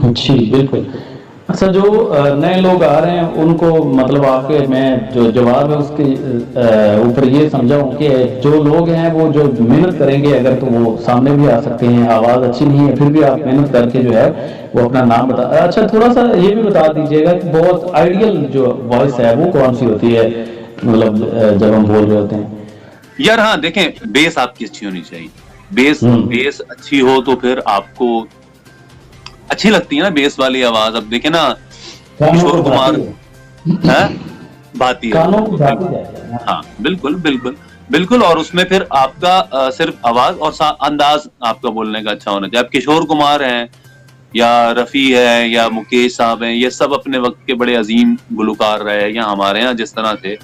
जी, बिल्कुल। अच्छा, जो नए लोग आ रहे हैं उनको मतलब आपके मैं जो जवाब है उसके ऊपर ये समझा हूँ कि जो लोग हैं वो जो मेहनत करेंगे अगर तो वो सामने भी आ सकते हैं, आवाज़ अच्छी नहीं है फिर भी आप मेहनत करके जो है वो अपना नाम बता अच्छा थोड़ा-सा ये भी बता दीजिएगा कि बहुत आइडियल जो वॉइस है वो कौन-सी होती है? मतलब जब हम बोल रहे होते हैं? यार हाँ देखें, बेस आपकी अच्छी होनी चाहिए। बेस हुँ। बेस अच्छी हो तो फिर आपको अच्छी लगती है ना बेस वाली आवाज। अब देखे ना कानों किशोर को भाती कुमार है, है। भाती है कानों को बिल्कुल भाती बिल्कुल। है। हाँ। हाँ बिल्कुल बिल्कुल बिल्कुल। और उसमें फिर आपका सिर्फ आवाज और अंदाज आपका बोलने का अच्छा होना चाहिए। अब किशोर कुमार हैं या रफी है या मुकेश साहब हैं, ये सब अपने वक्त के बड़े अजीम गुलकार रहे या हमारे यहाँ जिस तरह थे।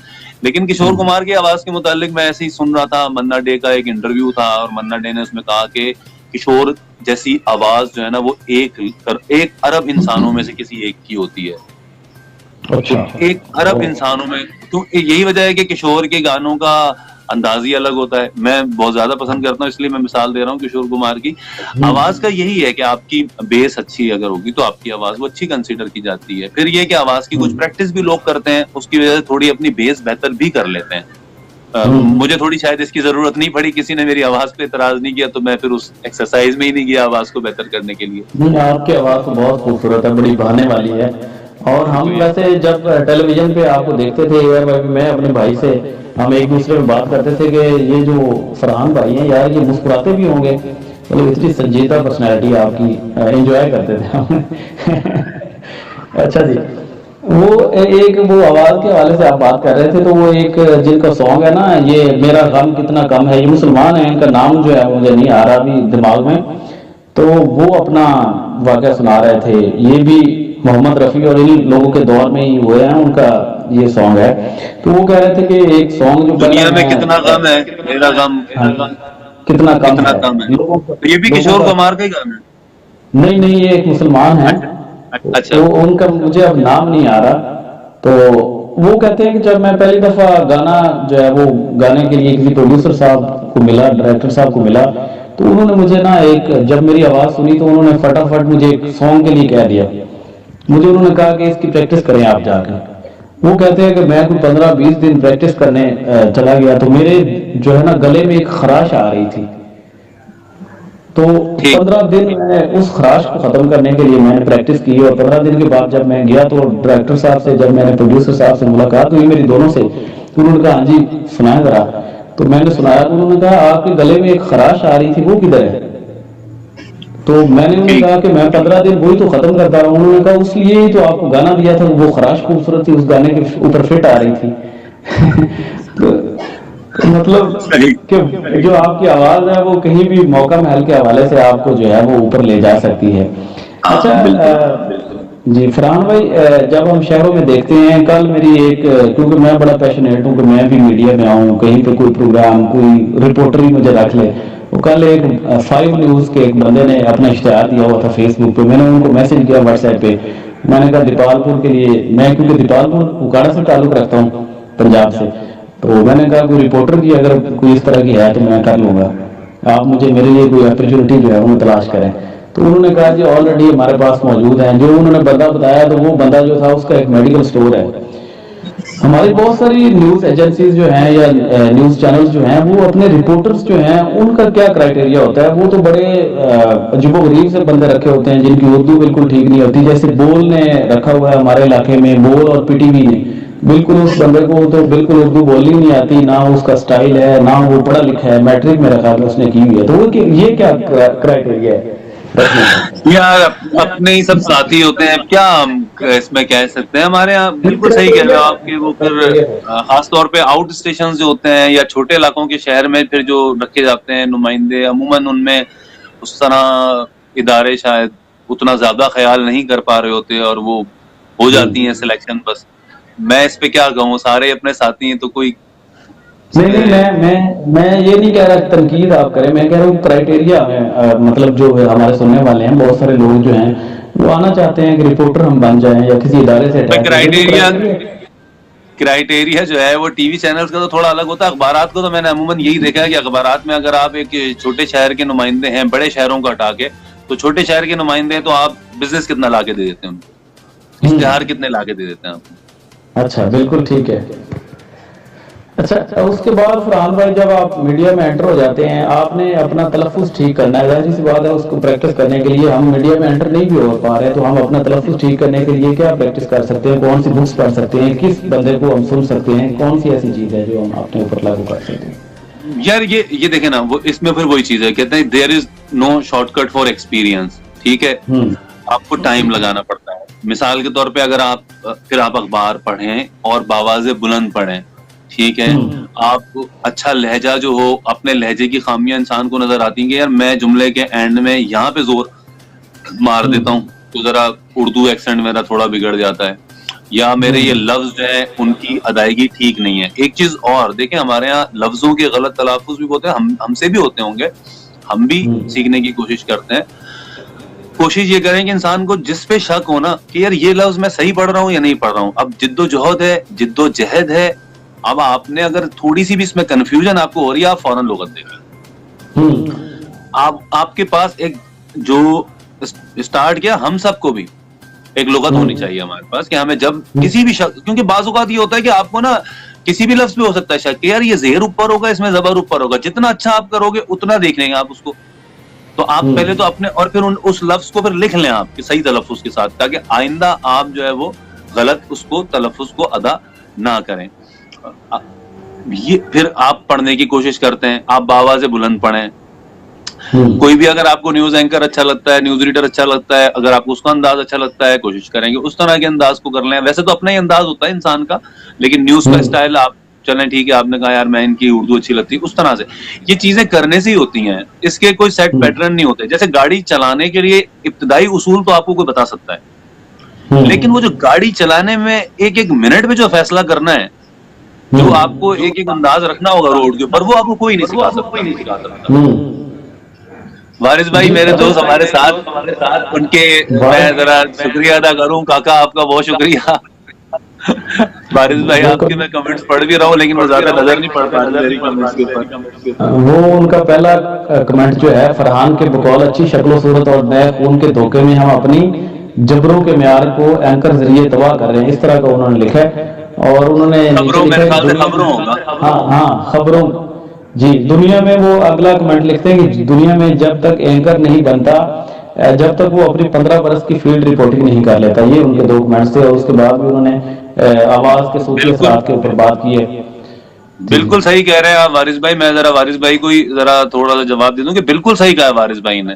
लेकिन किशोर हुँ। कुमार की आवाज के मुतालिक मैं ऐसे ही सुन रहा था, मन्ना डे का एक इंटरव्यू था और मन्ना डे ने उसमें कहा कि किशोर जैसी आवाज जो है ना वो एक अरब इंसानों में से किसी एक की होती है। तो अच्छा। एक अरब ओह! इंसानों में, तो यही वजह है कि किशोर के गानों का अंदाज ही अलग होता है। मैं बहुत ज्यादा पसंद करता हूँ, इसलिए मैं मिसाल दे रहा हूँ किशोर कुमार की। हुँ। आवाज का यही है कि आपकी बेस अच्छी अगर होगी तो आपकी आवाज वो अच्छी कंसीडर की जाती है। फिर ये कि आवाज की हुँ। कुछ प्रैक्टिस भी लोग करते हैं, उसकी वजह से थोड़ी अपनी बेस बेहतर भी कर लेते हैं। हुँ। मुझे थोड़ी शायद इसकी जरूरत नहीं पड़ी, किसी ने मेरी आवाज पे इतराज नहीं किया तो मैं फिर उस एक्सरसाइज में ही नहीं गया आवाज को बेहतर करने के लिए। नहीं, आपकी आवाज़ तो बहुत खूबसूरत है, बड़ी भाने वाली है। और हम शुक्रिया। वैसे जब टेलीविज़न पे आपको देखते थे या मैं अपने भाई से हम एक दूसरे में बात करते थे कि ये जो फरहान भाई हैं यार ये मुस्कुराते भी होंगे, मतलब इतनी संजीदा पर्सनैलिटी आपकी, एंजॉय करते थे हम। अच्छा जी, एक वो आवाज़ के हवाले से आप बात कर रहे थे तो वो एक जिनका सॉन्ग है ना ये मेरा गम कितना कम है, ये मुसलमान है, इनका नाम जो है मुझे नहीं आ रहा अभी दिमाग में, तो वो अपना वाक़या सुना रहे थे। ये भी मोहम्मद रफ़ी और इन लोगों के दौर में ही हुए हैं, उनका ये सॉन्ग है। तो वो कह रहे थे कि एक सॉन्ग जो पहले दुनिया में मैं कितना गम है, मेरा गम हाँ, कितना कम कितना है कम है। लोगों तो ये भी लोगों किशोर का। कुमार का ही गाना है। नहीं नहीं, ये एक मुसलमान है, अच्छा अच्छा। वो उनका मुझे अब नाम नहीं आ रहा। तो वो कहते हैं कि जब मैं पहली दफ़ा गाना जो है वो गाने के लिए किसी प्रोड्यूसर साहब को मिला, डायरेक्टर साहब को मिला, तो उन्होंने मुझे ना एक जब मेरी आवाज़ सुनी तो उन्होंने फटाफट मुझे एक सॉन्ग के लिए कह दिया। मुझे उन्होंने कहा कि इसकी प्रैक्टिस करें आप जाकर। वो कहते हैं कि मैं कोई 15-20 दिन प्रैक्टिस करने चला गया तो मेरे जो है ना गले में एक खराश आ रही थी। तो ठीक। 15 दिन मैंने उस खराश को ख़त्म करने के लिए मैंने प्रैक्टिस की और 15 दिन के बाद जब मैं गया तो डायरेक्टर साहब से जब मैंने प्रोड्यूसर साहब से मुलाकात हुई मेरी दोनों से, तो उन्होंने कहा हाँ जी सुनाया ज़रा। तो मैंने सुनाया तो उन्होंने कहा आपके गले में एक खराश आ रही थी वो किधर है? तो मैंने उन्हें ठीक। कहा कि मैं 15 दिन वही तो ख़त्म करता रहा हूँ। उन्होंने कहा उसलिए ही तो आपको गाना दिया था, वो खराश खूबसूरत थी उस गाने के ऊपर फिट आ रही थी। तो मतलब सही। कि जो आपकी आवाज़ है वो कहीं भी मौका महल के हवाले से आपको जो है वो ऊपर ले जा सकती है। अच्छा हाँ बिल्कुल। जी फरहान भाई, जब हम शहरों में देखते हैं कल मेरी एक क्योंकि मैं बड़ा पैशनेट हूँ कि मैं भी मीडिया में आऊँ, कहीं पे कोई प्रोग्राम कोई रिपोर्टर ही मुझे रख ले। तो कल एक 5 न्यूज़ के एक बंदे ने अपना इश्तेहार दिया हुआ था फेसबुक पे, मैंने उनको मैसेज किया व्हाट्सएप पे। मैंने कहा दीपालपुर के लिए, मैं क्योंकि दीपालपुर उकाड़ा से ताल्लुक़ रखता हूँ पंजाब से, तो मैंने कहा कोई रिपोर्टर की अगर कोई इस तरह की है तो मैं कर लूँगा, आप मुझे मेरे लिए कोई अपॉर्चुनिटी जो है वो तलाश करें। तो उन्होंने कहा जी ऑलरेडी हमारे पास मौजूद हैं। जो उन्होंने बंदा बताया तो वो बंदा जो था उसका एक मेडिकल स्टोर है। हमारी बहुत सारी न्यूज़ एजेंसीज जो हैं या न्यूज़ चैनल्स जो हैं वो अपने रिपोर्टर्स जो हैं उनका क्या क्राइटेरिया होता है, वो तो बड़े अजीबोगरीब से बंदे रखे होते हैं जिनकी उर्दू बिल्कुल ठीक नहीं होती। जैसे बोल ने रखा हुआ है हमारे इलाके में, बोल और पीटीवी ने, बिल्कुल उस बंदे को तो बिल्कुल उर्दू बोलनी नहीं आती, ना उसका स्टाइल है ना वो पढ़ा लिखा है, मैट्रिक मेरा ख्याल में उसने की हुई है। तो वो ये क्या क्राइटेरिया है रखने का? यार अपने ही सब साथी होते हैं, क्या हम इसमें कह सकते हैं। हमारे यहाँ बिल्कुल सही कह रहे हो आपके। वो फिर खास तौर पे आउट स्टेशन जो होते हैं या छोटे इलाकों के शहर में फिर जो रखे जाते हैं नुमाइंदे, अमूमन उनमें उस तरह इदारे शायद उतना ज्यादा ख्याल नहीं कर पा रहे होते और वो हो जी जाती हैं सिलेक्शन। बस मैं इस पे क्या कहूँ, सारे अपने साथी हैं तो कोई नहीं नहीं, इसमें। मैं ये नहीं कह रहा कि तनकीद आप करें, मैं कह रहा हूँ क्राइटेरिया है, मतलब जो हमारे सुनने वाले हैं बहुत सारे लोग जो हैं वो आना चाहते हैं कि रिपोर्टर हम बन जाएं या किसी इदारे से अटैच हो, ये तो क्राइटेरिया क्राइटेरिया। क्राइटेरिया जो है वो टीवी चैनल्स का तो थोड़ा अलग होता है। अखबारात को तो मैंने अमूमन यही देखा है कि अखबारात में अगर आप एक छोटे शहर के नुमाइंदे हैं, बड़े शहरों को हटा के, तो छोटे शहर के नुमाइंदे हैं तो आप बिजनेस कितना ला के दे देते हैं उनको, इश्तेहार कितने ला के दे देते हैं आपको। अच्छा, बिल्कुल ठीक है। अच्छा, उसके बाद फरहान भाई जब आप मीडिया में एंटर हो जाते हैं, आपने अपना तलफ़ुज़ ठीक करना है। जाहिर सी बात है, उसको प्रैक्टिस करने के लिए हम मीडिया में एंटर नहीं भी हो पा रहे, तो हम अपना तलफ़ुज़ ठीक करने के लिए क्या प्रैक्टिस कर सकते हैं? कौन सी बुक्स पढ़ सकते हैं? किस बंदे को हम सुन सकते हैं? कौन सी ऐसी चीज़ है जो हम अपने ऊपर लागू कर सकते हैं? यार ये देखे ना, वो इसमें फिर वही चीज है, कहते हैं there is no shortcut for experience. ठीक है, आपको टाइम लगाना पड़ता है। मिसाल के तौर पे अगर आप अखबार पढ़ें और बावाज़े बुलंद पढ़ें, ठीक है, आप अच्छा लहजा जो हो, अपने लहजे की खामियां इंसान को नजर आती हैं कि यार मैं जुमले के एंड में यहाँ पे जोर मार देता हूँ तो जरा उर्दू एक्सेंट मेरा थोड़ा बिगड़ जाता है, या मेरे ये लफ्ज जो है उनकी अदायगी ठीक नहीं है। एक चीज और देखें, हमारे यहाँ लफ्जों के गलत तलाफुज भी होते हैं, हमसे भी होते होंगे, हम भी सीखने की कोशिश करते हैं। कोशिश ये करें कि इंसान को जिस पे शक हो ना कि यार ये लफ्ज मैं सही पढ़ रहा हूँ या नहीं पढ़ रहा हूँ, अब जिद्दोजहद है, जिद्दोजहद है। अब आपने अगर थोड़ी सी भी इसमें कंफ्यूजन आपको हो रही है, आप फौरन लुगत देखिए। आपके पास एक जो स्टार्ट किया, हम सबको भी एक लुगत होनी चाहिए हमारे पास कि हमें जब किसी भी शक, क्योंकि बाज़ औक़ात ये होता है कि आपको ना किसी भी लफ्ज पे हो सकता है शक कि यार ये ज़ेर ऊपर होगा, इसमें ज़बर ऊपर होगा। जितना अच्छा आप करोगे उतना देख लेंगे आप उसको। तो आप पहले तो अपने और फिर उस लफ्ज को फिर लिख लें आप सही तलफ़ुज़ के साथ, ताकि आइंदा आप जो है वो गलत उसको तलफ़ुज़ को अदा ना करें। ये फिर आप पढ़ने की कोशिश करते हैं, आप बावाज़े बुलंद पढ़ें। कोई भी अगर आपको न्यूज एंकर अच्छा लगता है, न्यूज रीडर अच्छा लगता है, अगर आपको उसका अंदाज अच्छा लगता है, कोशिश करेंगे उस तरह के अंदाज को कर लें। वैसे तो अपना ही अंदाज होता है इंसान का, लेकिन न्यूज का स्टाइल आप चलें, ठीक है, आपने कहा यार मैं इनकी उर्दू अच्छी लगती है, उस तरह से ये चीजें करने से ही होती हैं। इसके कोई सेट पैटर्न नहीं होते। जैसे गाड़ी चलाने के लिए इब्तदाई उसूल तो आपको कोई बता सकता है, लेकिन वो जो गाड़ी चलाने में एक एक मिनट में जो फैसला करना है, जो आपको एक एक अंदाज रखना होगा रोड के ऊपर, वो आपको कोई नहीं सिखा सकता। वारिस भाई मेरे दोस्त हमारे साथ, उनके मैं जरा शुक्रिया अदा करूं। काका आपका बहुत शुक्रिया। वारिस भाई आपके मैं कमेंट्स पढ़ भी रहा हूं, लेकिन वो ज्यादा नजर नहीं पड़ पा रही कमेंट्स के ऊपर। वो उनका पहला कमेंट जो है, फरहान के बकौल अच्छी शक्ल सूरत और नए खून के धोखे में हम अपनी जबरों के म्यार को एंकर जरिए तबाह कर रहे हैं, इस तरह का उन्होंने लिखा है। और उन्होंने खबरों जी, दुनिया में वो अगला कमेंट लिखते हैं कि दुनिया में जब तक एंकर नहीं बनता, जब तक वो अपनी 15 बरस की फील्ड रिपोर्टिंग नहीं कर लेता। ये उनके दो कमेंट्स थे। और उसके बाद भी उन्होंने आवाज के सूखी असरात के ऊपर बात की है। बिल्कुल सही कह रहे हैं आप वारिस भाई। मैं जरा वारिस भाई को ही जरा थोड़ा सा जवाब दे दूं कि बिल्कुल सही कहा है वारिस भाई ने।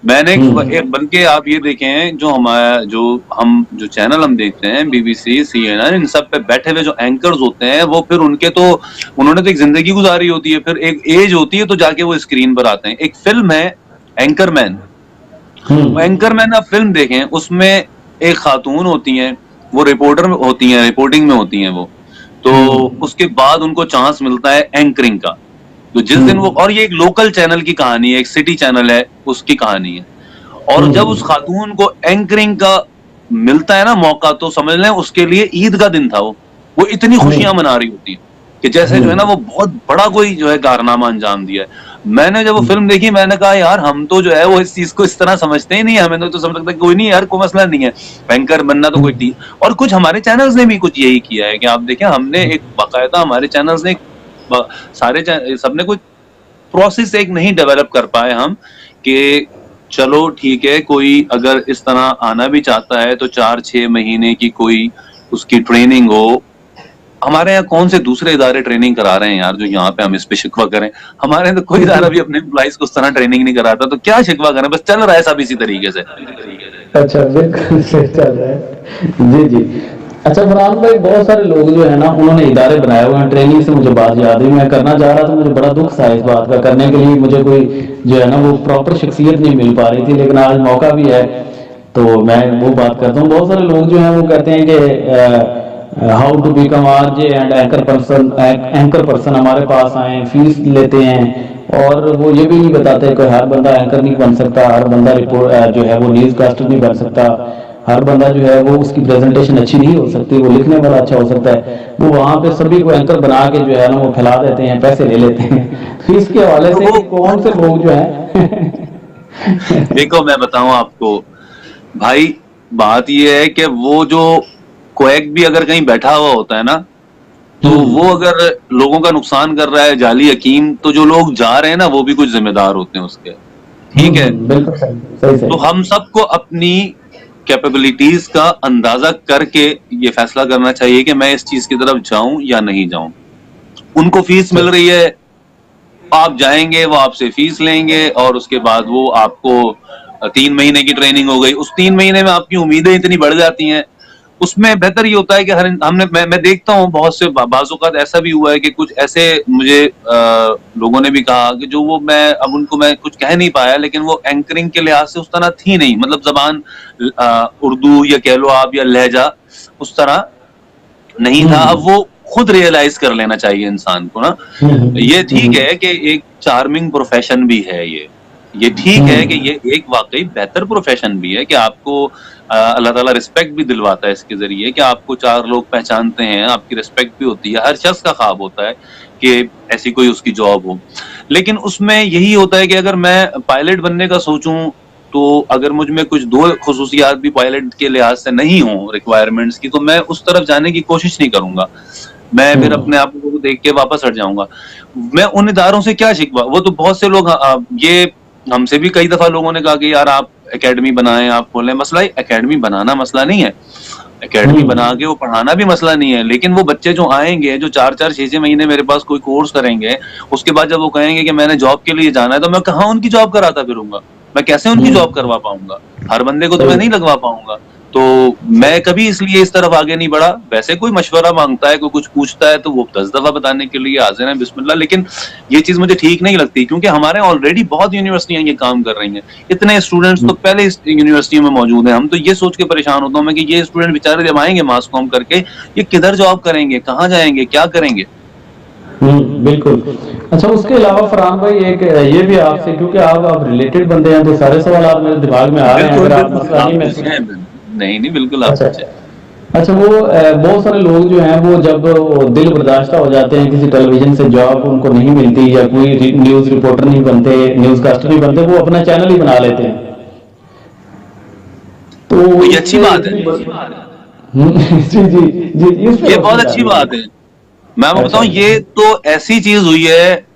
मैंने एक बल्कि आप ये देखें, जो चैनल हम देखते हैं, BBC, CNN, इन सब पे बैठे हुए जो एंकर्स होते हैं, वो फिर उन्होंने तो एक जिंदगी गुजारी होती है, फिर एक एज होती है, तो जाके वो स्क्रीन पर आते हैं। एक फिल्म है एंकरमैन। एंकरमैन आप फिल्म देखें, उसमें एक खातून होती हैं, वो रिपोर्टर होती हैं, रिपोर्टिंग में होती हैं वो। तो उसके बाद उनको चांस मिलता है एंकरिंग का। तो जिस दिन वो, और ये एक लोकल चैनल की कहानी है, एक सिटी चैनल है, उसकी कहानी है। और जब उस खातून को एंकरिंग का मिलता है ना मौका, तो समझ लें उसके लिए ईद का दिन था। वो इतनी खुशियां मना रही होती है कि जैसे जो है ना वो बहुत बड़ा कोई जो है कारनामा अंजाम दिया है। मैंने जब वो फिल्म देखी, मैंने कहा यार हम तो जो है वो इस चीज को इस तरह समझते ही नहीं है। हमें तो समझ लगता है कोई नहीं यार, कोई मसला नहीं है, एंकर बनना तो कोई ठीक। और कुछ हमारे चैनल्स ने भी कुछ यही किया है कि आप देखें, हमने एक बाकायदा, हमारे चैनल्स ने सारे सबने कुछ प्रोसेस एक नहीं डेवलप कर पाए हम कि चलो ठीक है, कोई अगर इस तरह आना भी चाहता है तो 4-6 महीने की कोई उसकी ट्रेनिंग हो। हमारे यहाँ कौन से दूसरे इदारे ट्रेनिंग करा रहे हैं यार, जो यहाँ पे हम इस पे शिकवा करें? हमारे यहाँ तो कोई इदारा भी अपने एम्प्लॉइज को उस तरह ट्रेनिंग नहीं कराता, तो क्या शिकवा करें? बस चल रहा है सब इसी तरीके से। अच्छा, बिल्कुल सही चल रहा है। जी जी। अच्छा फरहान भाई, बहुत सारे लोग जो है ना, उन्होंने इदारे बनाए हुए हैं ट्रेनिंग से। मुझे बात याद हुई, मैं करना चाह रहा था, मुझे बड़ा दुख था इस बात का। करने के लिए मुझे कोई जो है ना वो प्रॉपर शख्सियत नहीं मिल पा रही थी, लेकिन आज मौका भी है तो मैं वो बात करता हूँ। बहुत सारे लोग जो हैं वो कहते हैं कि how to become RJ and anchor person हमारे पास आए, फीस लेते हैं, और वो ये भी नहीं बताते कि हर बंदा एंकर नहीं बन सकता, हर बंदा रिपोर्ट जो है वो न्यूज कास्टर नहीं बन सकता, हर बंदा जो है वो उसकी प्रेजेंटेशन अच्छी नहीं हो सकती, वो लिखने वाला अच्छा हो सकता है। वो वहाँ पे सभी को एंकर बना के जो है ना वो फैला देते हैं, पैसे ले लेते हैं। फीस के हवाले से कौन से लोग जो है देखो मैं बताऊं आपको, भाई बात ये है कि वो जो क्वैक भी अगर कहीं बैठा हुआ होता है ना, तो वो अगर लोगों का नुकसान कर रहा है, जाली हकीम, तो जो लोग जा रहे हैं ना वो भी कुछ जिम्मेदार होते हैं उसके। ठीक है, बिल्कुल सही सही तो सही। हम सबको अपनी कैपेबिलिटीज का अंदाजा करके ये फैसला करना चाहिए कि मैं इस चीज की तरफ जाऊं या नहीं जाऊं। उनको फीस मिल रही है, आप जाएंगे, वो आपसे फीस लेंगे और उसके बाद वो आपको 3 महीने की ट्रेनिंग हो गई, उस 3 महीने में आपकी उम्मीदें इतनी बढ़ जाती हैं। उसमें बेहतर ये होता है कि मैं देखता हूँ बहुत से बाज़-औक़ात ऐसा भी हुआ है कि कुछ ऐसे मुझे लोगों ने भी कहा कि जो वो उनको मैं कुछ कह नहीं पाया, लेकिन वो एंकरिंग के लिहाज से उस तरह थी नहीं, मतलब जबान उर्दू या कह लो आप या लहजा उस तरह नहीं था। अब वो खुद रियलाइज कर लेना चाहिए इंसान को ना। ये ठीक है कि एक चार्मिंग प्रोफेशन भी है ये ठीक है कि ये एक वाकई बेहतर प्रोफेशन भी है कि आपको अल्लाह ताला रिस्पेक्ट भी दिलवाता है इसके जरिए कि आपको 4 लोग पहचानते हैं, आपकी रिस्पेक्ट भी होती है। हर शख्स का ख्वाब होता है कि ऐसी कोई उसकी जॉब हो, लेकिन उसमें यही होता है कि अगर मैं पायलट बनने का सोचूं तो अगर मुझ में कुछ 2 खुसूसियात भी पायलट के लिहाज से नहीं हो रिक्वायरमेंट्स की, तो मैं उस तरफ जाने की कोशिश नहीं करूंगा। मैं फिर अपने आप को देख के वापस हट जाऊंगा। मैं उन इदारों से क्या शिकवा, वो तो बहुत से लोग ये हमसे भी कई दफा लोगों ने कहा कि यार आप एकेडमी बनाएं, आप खोलें। मसला एकेडमी बनाना मसला नहीं है, एकेडमी बना के वो पढ़ाना भी मसला नहीं है, लेकिन वो बच्चे जो आएंगे जो 4-4 6-6 महीने मेरे पास कोई कोर्स करेंगे, उसके बाद जब वो कहेंगे कि मैंने जॉब के लिए जाना है, तो मैं कहाँ उनकी जॉब कराता फिरूंगा, मैं कैसे उनकी जॉब करवा पाऊंगा? हर बंदे को तो मैं नहीं लगवा पाऊंगा। तो मैं कभी इसलिए इस तरफ आगे नहीं बढ़ा। वैसे कोई मशवरा मांगता है, कोई कुछ पूछता है, तो वो 10 दफा बताने के लिए हाजिर है, बिस्मिल्लाह। लेकिन ये चीज मुझे ठीक नहीं लगती, क्योंकि हमारे ऑलरेडी बहुत यूनिवर्सिटियां ये काम कर रही हैं। इतने स्टूडेंट्स तो पहले इस यूनिवर्सिटी में मौजूद हैं। हम तो ये सोच के परेशान होता हूँ मैं कि ये स्टूडेंट बेचारे जब आएंगे मास कॉम करके, ये किधर जॉब करेंगे, कहाँ जाएंगे, क्या करेंगे? बिल्कुल। अच्छा, उसके अलावा फरहान भाई एक ये भी आपसे, क्योंकि आप रिलेटेड बंदे हैं, तो सारे सवाल आप मेरे दिमाग में आ रहे हैं। बिल्कुल अगर आप बिल्कुल मसला आप नहीं मैं पूछें, नहीं बिल्कुल आप अच्छा पूछें। अच्छा, वो बहुत सारे लोग जो हैं वो जब वो दिल बर्दाश्त हो जाते हैं, किसी टेलीविजन से जॉब उनको नहीं मिलती या कोई न्यूज रिपोर्टर नहीं बनते, न्यूज कास्टर नहीं बनते, वो अपना चैनल ही बना लेते हैं। तो ये अच्छी इसमें बात है, जी जी जी जी, इस पे ये रोशनी बहुत अच्छी डालिए। बात है। मैं आपको अच्छा बताऊं, ये तो ऐसी चीज हुई है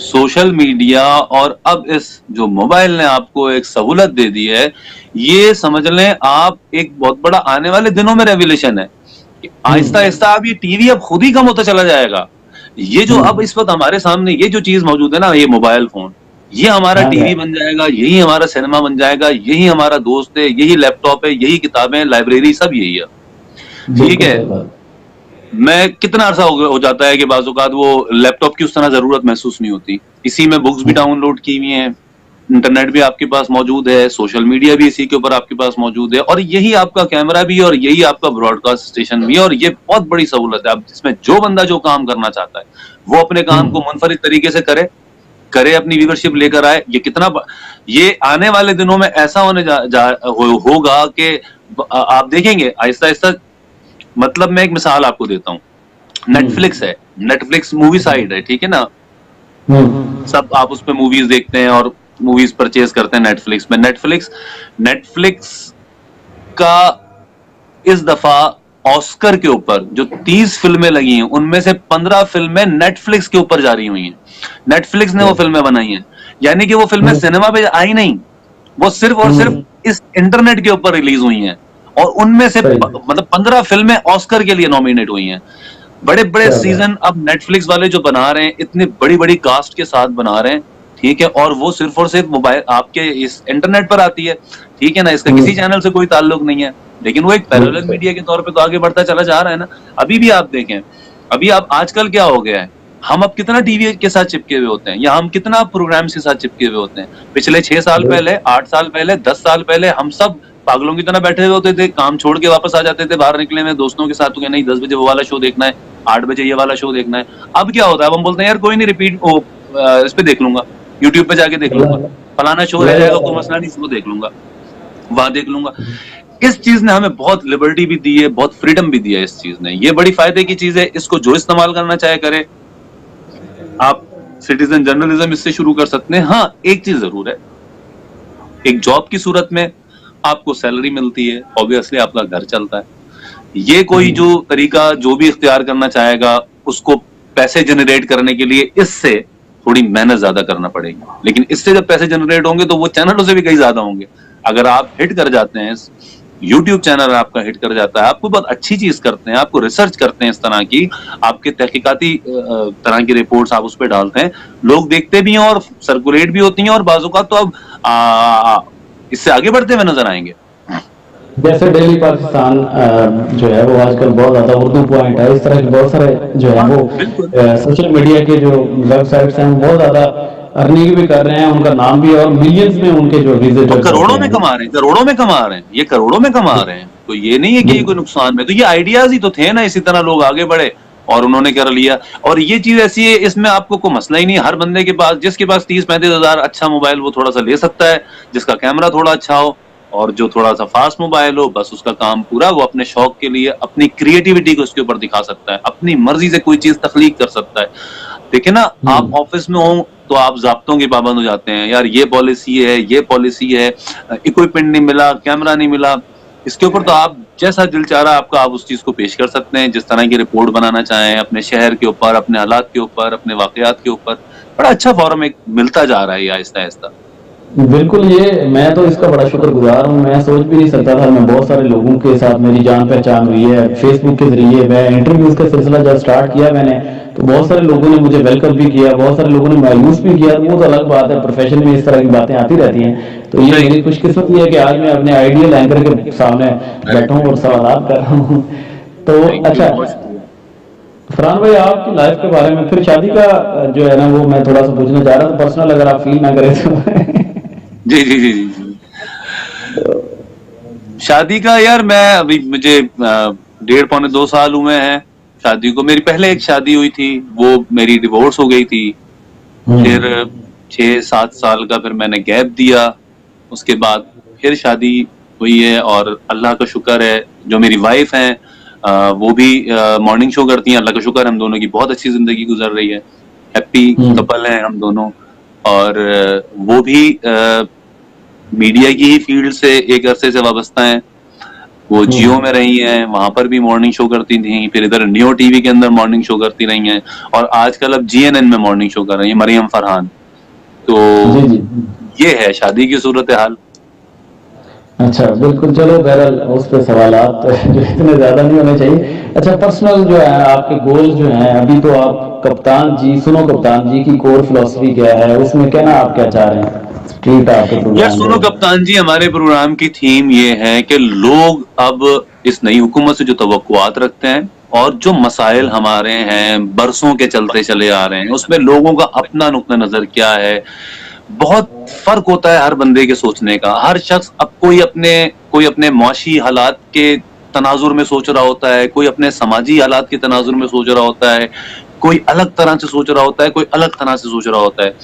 सोशल मीडिया, और अब इस जो मोबाइल ने आपको एक सहूलत दे दी है, ये समझ लें आप एक बहुत बड़ा आने वाले दिनों में रेवोल्यूशन है। आहिस्ता आहिस्ता अब ये टीवी अब खुद ही कम होता चला जाएगा। ये जो अब इस वक्त हमारे सामने ये जो चीज मौजूद है ना, ये मोबाइल फोन, ये हमारा हाँ टीवी बन जाएगा, यही हमारा सिनेमा बन जाएगा, यही हमारा दोस्त है, यही लैपटॉप है, यही किताबें, लाइब्रेरी, सब यही है। ठीक बिल्कुल है, सही बात। मैं कितना अरसा हो जाता है कि बाज़ औक़ात वो लैपटॉप की उस तरह जरूरत महसूस नहीं होती। इसी में बुक्स भी डाउनलोड की हुई हैं, इंटरनेट भी आपके पास मौजूद है, सोशल मीडिया भी इसी के ऊपर आपके पास मौजूद है, और यही आपका कैमरा भी है, और यही आपका ब्रॉडकास्ट स्टेशन भी है। और ये बहुत बड़ी सहूलत है। अब इसमें जो बंदा जो काम करना चाहता है वो अपने काम को मुनफरिद तरीके से करे, अपनी व्यूवरशिप लेकर आए। ये आने वाले दिनों में ऐसा होगा कि आप देखेंगे आहिस्ता आहिस्ता। मतलब मैं एक मिसाल आपको देता हूँ, नेटफ्लिक्स है, नेटफ्लिक्स मूवी साइट है, ठीक है ना, सब आप उस पे मूवीज देखते हैं और मूवीज परचेज करते हैं नेटफ्लिक्स में। नेटफ्लिक्स का इस दफा ऑस्कर के ऊपर जो 30 फिल्में लगी हैं, उनमें से 15 फिल्में नेटफ्लिक्स के ऊपर जारी हुई हैं। नेटफ्लिक्स ने वो फिल्में बनाई हैं, यानी कि वो फिल्में सिनेमा पे आई नहीं, वो सिर्फ और सिर्फ इस इंटरनेट के ऊपर रिलीज हुई हैं। और उनमें से मतलब 15 फिल्में ऑस्कर के लिए नॉमिनेट हुई हैं। बड़े बड़े सीजन अब नेटफ्लिक्स वाले जो बना रहे हैं, इतनी बड़ी बड़ी कास्ट के साथ बना रहे हैं, ठीक है, और वो सिर्फ और सिर्फ मोबाइल आपके इस इंटरनेट पर आती है, ठीक है ना, इसका किसी चैनल से कोई ताल्लुक नहीं है, लेकिन वो एक पैरेलल मीडिया के तौर पे तो आगे बढ़ता चला जा रहा है ना। अभी भी आप देखें, अभी आप आजकल क्या हो गया है, हम अब कितना टीवी के साथ चिपके हुए होते हैं, या हम कितना प्रोग्राम्स के साथ चिपके हुए होते हैं। पिछले 6 साल पहले, 8 साल पहले, 10 साल पहले हम सब पागलों की तरह बैठे हुए होते थे, काम छोड़ के वापस आ जाते थे, बाहर निकले में दोस्तों के साथ, तो नहीं 10 बजे वो वाला शो देखना है, 8 बजे ये वाला शो देखना है। अब क्या होता है, अब हम बोलते हैं यार कोई नहीं, रिपीट इस पे देख लूंगा, यूट्यूब पे जाके देख लूंगा, फलाना शो रह जाएगा, कोई मसला नहीं, वो देख लूंगा, वहां देख लूंगा। इस चीज ने हमें बहुत लिबर्टी भी दी है, बहुत फ्रीडम भी दी है इस चीज ने। ये बड़ी फायदे की चीज है, इसको जो इस्तेमाल करना चाहे करे। आप सिटीजन जर्नलिज्म इससे शुरू कर सकते हैं। हाँ, एक चीज जरूर है, एक जॉब की सूरत में आपको सैलरी मिलती है, ऑब्वियसली आपका घर चलता है। ये कोई जो तरीका जो भी इख्तियार करना चाहेगा उसको पैसे जनरेट करने के लिए इससे थोड़ी मेहनत ज्यादा करना पड़ेगी, लेकिन इससे जब पैसे जनरेट होंगे तो वो चैनलों से भी कहीं ज्यादा होंगे। अगर आप हिट कर जाते हैं, YouTube चैनल आपका हिट कर जाता है, आपको बहुत अच्छी चीज करते हैं, आपको रिसर्च करते हैं इस तरह की, आपके तहकीकाती तरह की रिपोर्ट्स आप उस पर डालते हैं, लोग देखते भी हैं और सर्कुलेट भी होती हैं, और बाजू का तो अब इससे आगे बढ़ते हुए नजर आएंगे। जैसे डेली पाकिस्तान जो है वो आजकल बहुत ज्यादा उर्दू पॉइंट है, इस तरह के बहुत सारे जो है वो सोशल मीडिया के जो वेबसाइट्स हैं बहुत ज्यादा अर्निंग भी कर रहे हैं, उनका नाम भी, और मिलियंस में उनके जो विजिटर्स करोड़ों में कमा रहे हैं, करोड़ों में कमा रहे हैं, ये करोड़ों में कमा रहे हैं। तो ये नहीं है कि ये कोई नुकसान में, तो ये आइडियाज ही तो थे ना, इसी तरह लोग आगे बढ़े और उन्होंने कर लिया। और ये चीज ऐसी है, इसमें आपको कोई मसला ही नहीं, हर बंदे के पास, जिसके पास 30-35 हजार अच्छा मोबाइल वो थोड़ा सा ले सकता है, जिसका कैमरा थोड़ा अच्छा हो और जो थोड़ा सा फास्ट मोबाइल हो, बस उसका काम पूरा, वो अपने शौक के लिए अपनी क्रिएटिविटी को उसके ऊपर दिखा सकता है, अपनी मर्जी से कोई चीज तख्लीक कर सकता है। देखिए ना, आप ऑफिस में हो तो आप ज़ाब्तों के पाबंद हो जाते हैं, यार ये पॉलिसी है, ये पॉलिसी है, इक्विपमेंट नहीं मिला, कैमरा नहीं मिला, इसके ऊपर तो आप जैसा दिल चाह रहा आपका, आप उस चीज को पेश कर सकते हैं, जिस तरह की रिपोर्ट बनाना चाहें अपने शहर के ऊपर, अपने हालात के ऊपर, अपने वाकयात के ऊपर। बड़ा अच्छा फॉरम एक मिलता जा रहा है आहिस्ता आहिस्ता। बिल्कुल, ये मैं तो इसका बड़ा शुक्रगुजार हूँ। मैं सोच भी नहीं सकता था, मैं बहुत सारे लोगों के साथ मेरी जान पहचान हुई है फेसबुक के जरिए। मैं इंटरव्यूज का सिलसिला जब स्टार्ट किया मैंने, तो बहुत सारे लोगों ने मुझे वेलकम भी किया, बहुत सारे लोगों ने मायूस भी किया। वो तो अलग बात है, प्रोफेशन में इस तरह की बातें आती रहती हैं। तो ये मेरी खुशकिस्मती है कि आज मैं अपने आइडियल एंकर के सामने बैठा हूँ और सवाल कर रहा हूँ। तो अच्छा फरहान भाई, आपकी लाइफ के बारे में, फिर शादी का जो है ना वो मैं थोड़ा सा पूछना चाह रहा था, पर्सनल अगर आप फील ना करें तो। जी जी जी जी। शादी का यार, मैं अभी मुझे 1.5-2 साल हुए हैं शादी को। मेरी पहले एक शादी हुई थी, वो मेरी डिवोर्स हो गई थी। फिर 6-7 साल का फिर मैंने गैप दिया, उसके बाद फिर शादी हुई है। और अल्लाह का शुक्र है, जो मेरी वाइफ हैं वो भी मॉर्निंग शो करती हैं। अल्लाह का शुक्र, हम दोनों की बहुत अच्छी जिंदगी गुजर रही है, हैप्पी कपल हैं हम दोनों। और वो भी मीडिया की ही फील्ड से एक अरसे से वाबस्ता हैं। वो जियो में रही हैं, वहां पर भी मॉर्निंग शो करती थी, फिर इधर नियो टीवी के अंदर मॉर्निंग शो करती रही हैं, और आजकल अब जीएनएन में मॉर्निंग शो कर रही हैं, मरियम फरहान। तो ये है शादी की सूरत हाल। अच्छा, बिल्कुल। चलो बहरहाल उस पर सवालात जो इतने ज्यादा नहीं होने चाहिए। अच्छा, पर्सनल जो है आपके गोल जो हैं, अभी तो आप कप्तान जी, सुनो कप्तान जी की कोर फिलॉसफी क्या है, उसमें कहना आप क्या चाह रहे हैं? यार सुनो कप्तान जी, हमारे प्रोग्राम की थीम ये है कि लोग अब इस नई हुकूमत से जो तवक्कुआत रखते हैं और जो मसाइल हमारे हैं बरसों के चलते चले आ रहे हैं, उसमें लोगों का अपना नुक्ता नजर क्या है। बहुत फर्क होता है हर बंदे के सोचने का। हर शख्स अब कोई अपने मुआशी हालात के तनाजुर में सोच रहा होता है, कोई अपने समाजी हालात के तनाजुर में सोच रहा होता है, कोई अलग तरह से सोच रहा होता है, कोई अलग तरह से सोच रहा होता है।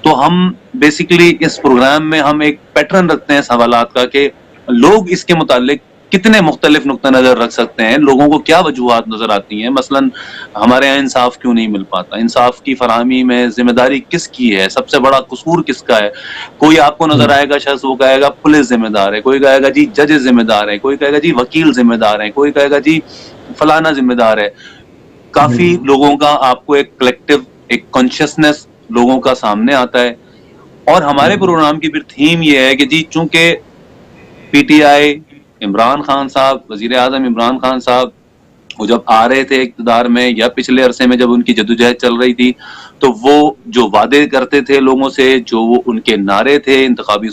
तो हम बेसिकली इस प्रोग्राम में हम एक पैटर्न रखते हैं सवालात का कि लोग इसके मुतालिक कितने मुख्तलिफ नुक्ता नजर रख सकते हैं, लोगों को क्या वजूहात नजर आती हैं। मसलन हमारे यहाँ इंसाफ क्यों नहीं मिल पाता, इंसाफ की फराहमी में जिम्मेदारी किसकी है, सबसे बड़ा कसूर किसका है। कोई आपको नजर आएगा शख्स, वो कहेगा पुलिस जिम्मेदार है, कोई कहेगा जी जजेस जिम्मेदार है, कोई कहेगा जी वकील जिम्मेदार है, कोई कहेगा जी फलाना जिम्मेदार है। काफी लोगों का आपको एक कलेक्टिव, एक कॉन्शियसनेस लोगों का सामने आता है। और हमारे प्रोग्राम की फिर थीम ये है कि जी चूंकि पीटीआई, इमरान खान साहब, वजीर आजम इमरान खान साहब, वो जब आ रहे थे इक़्तिदार में या पिछले अरसे में जब उनकी जद्दोजहद चल रही थी, तो वो जो वादे करते थे लोगों से, जो वो उनके नारे थे इंतखाबी